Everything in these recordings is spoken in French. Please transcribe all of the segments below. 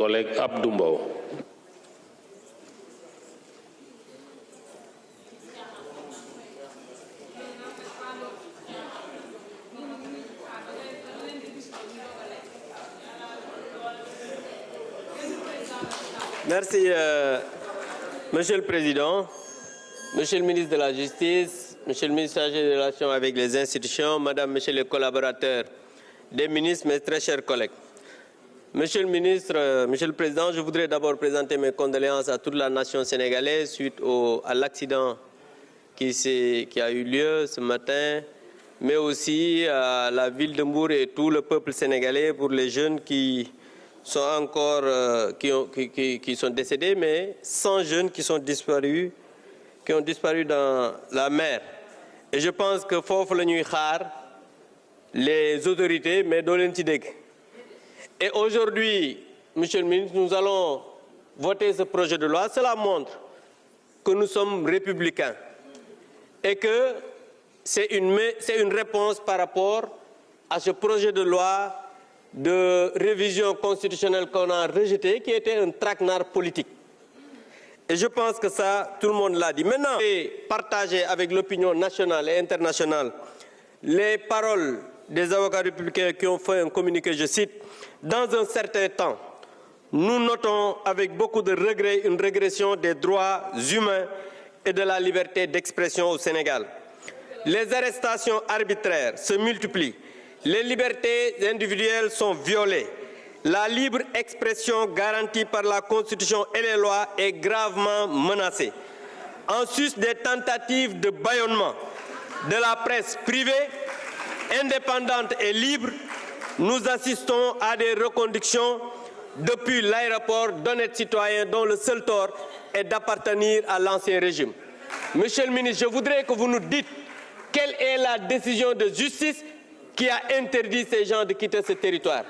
Collègue Abdou Mbow. Merci, Monsieur le Président, Monsieur le ministre de la Justice, Monsieur le ministre chargé des relations avec les institutions, Madame, Monsieur les collaborateurs des ministres, mes très chers collègues. Monsieur le ministre, Monsieur le Président, je voudrais d'abord présenter mes condoléances à toute la nation sénégalaise suite à l'accident qui a eu lieu ce matin, mais aussi à la ville de Mbour et tout le peuple sénégalais pour les jeunes qui sont encore qui sont décédés, mais 100 jeunes qui ont disparu dans la mer. Et je pense que fofu la ñuy xaar les autorités, mais doo leen ci dégg. Et aujourd'hui, Monsieur le ministre, nous allons voter ce projet de loi. Cela montre que nous sommes républicains et que c'est une réponse par rapport à ce projet de loi de révision constitutionnelle qu'on a rejeté, qui était un traquenard politique. Et je pense que ça, tout le monde l'a dit. Maintenant, partager avec l'opinion nationale et internationale les paroles des avocats républicains qui ont fait un communiqué, je cite, « Dans un certain temps, nous notons avec beaucoup de regret une régression des droits humains et de la liberté d'expression au Sénégal. Les arrestations arbitraires se multiplient. Les libertés individuelles sont violées. La libre expression garantie par la Constitution et les lois est gravement menacée. En sus des tentatives de bâillonnement de la presse privée, indépendante et libre, nous assistons à des reconductions depuis l'aéroport d'honnêtes citoyens dont le seul tort est d'appartenir à l'ancien régime. Monsieur le ministre, je voudrais que vous nous dites quelle est la décision de justice qui a interdit ces gens de quitter ce territoire.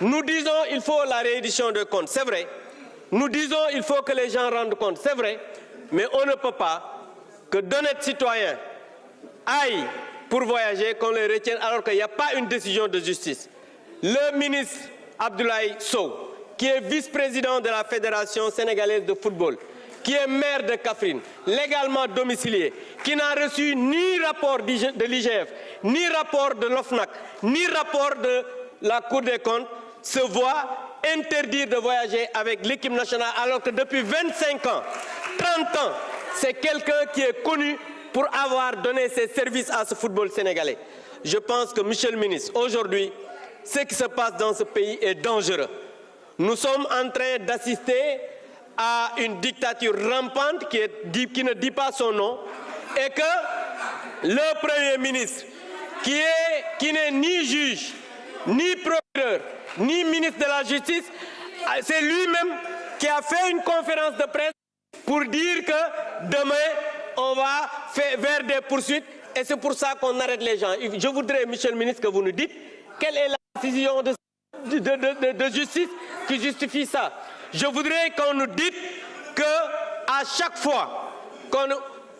Nous disons qu'il faut la réédition de comptes, c'est vrai. Nous disons qu'il faut que les gens rendent compte, c'est vrai. Mais on ne peut pas que d'honnêtes citoyens aillent pour voyager, qu'on les retienne alors qu'il n'y a pas une décision de justice. Le ministre Abdoulaye Sow, qui est vice-président de la Fédération sénégalaise de football, qui est maire de Kaffrine, légalement domicilié, qui n'a reçu ni rapport de l'IGF, ni rapport de l'OFNAC, ni rapport de la Cour des comptes, se voit interdire de voyager avec l'équipe nationale alors que depuis 25 ans, 30 ans, c'est quelqu'un qui est connu pour avoir donné ses services à ce football sénégalais. Je pense que, Monsieur le ministre, aujourd'hui, ce qui se passe dans ce pays est dangereux. Nous sommes en train d'assister à une dictature rampante qui ne dit pas son nom et que le Premier ministre, qui n'est ni juge, ni procureur, ni ministre de la Justice, c'est lui-même qui a fait une conférence de presse pour dire que demain, on va faire vers des poursuites et c'est pour ça qu'on arrête les gens. Je voudrais, Monsieur le ministre, que vous nous dites quelle est la décision de justice qui justifie ça. Je voudrais qu'on nous dise qu'à chaque fois,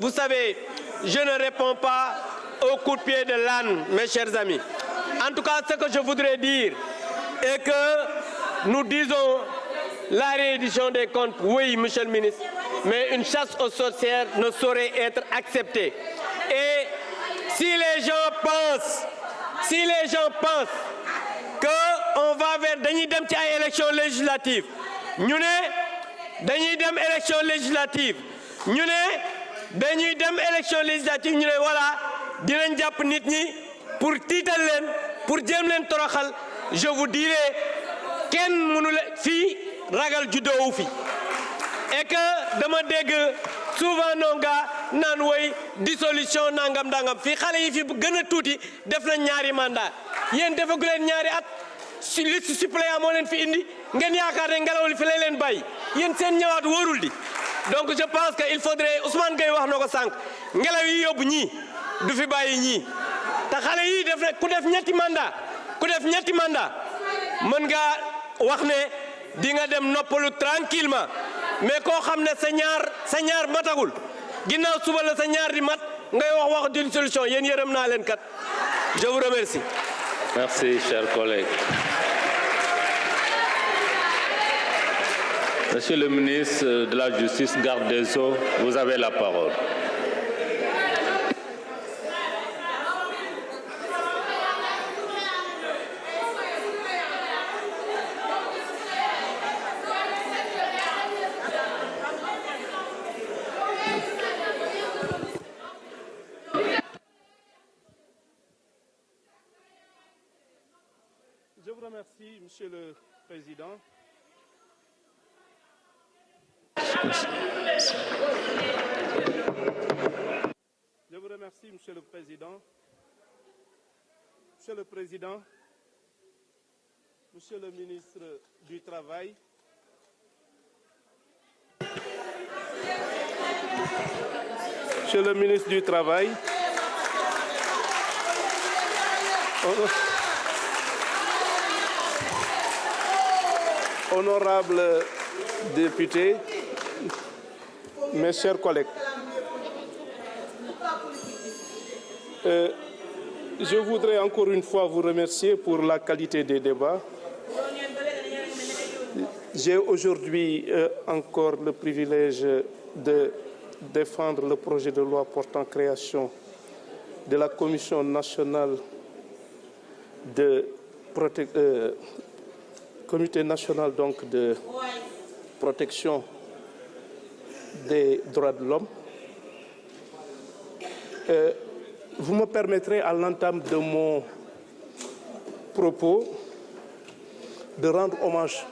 vous savez, je ne réponds pas au coup de pied de l'âne, mes chers amis. En tout cas, ce que je voudrais dire est que nous disons la réédition des comptes, oui, Monsieur le ministre, mais une chasse aux sorcières ne saurait être acceptée. Et si les gens pensent qu'on va vers dañuy dem ci ay élections législatives, ñu ne dañuy dem élection législative, ñu ne dañuy dem élection législative, ñu ne voilà dinañ jàpp nit ñi pour tiital leen, pour jéem leen toroxal. Je vous dirai kenn mënu la fii ragal juddoowu fi et que dama dégg souvent nonga naan woy dissolution nangam dangam fii xale yi fi gën a tuuti def na ñaari mandat yéen defagu leen ñaari at liste suppléant moo leen fi indi ngeen yaakaar ne ngelaw li fi lay leen bàyyi yéen seen ñëwaat wóorul di. Donc je pense que il faudrait, Ousmane Gueye wax na ko sànq, ngelaw yi yóbbu ñii du fi bàyyi ñii te xale yi def ku def ñetti mandat mën nga wax ne di nga dem noppalu tranquillement mais koo xam ne sa ñaar matagul ginnaaw suba la sa ñaar di mat ngay wax d'une solution yéen yërëm naa leen kat. Je vous remercie. Merci, chers collègues. Monsieur le ministre de la Justice, garde des Sceaux, vous avez la parole. Je vous remercie, Monsieur le Président. Je vous remercie, Monsieur le Président. Monsieur le Président, Monsieur le ministre du Travail, Monsieur le ministre du Travail, honorables députés, mes chers collègues, je voudrais encore une fois vous remercier pour la qualité des débats. J'ai aujourd'hui encore le privilège de défendre le projet de loi portant création de la Commission nationale de Comité national donc de protection des droits de l'homme. Vous me permettrez à l'entame de mon propos de rendre hommage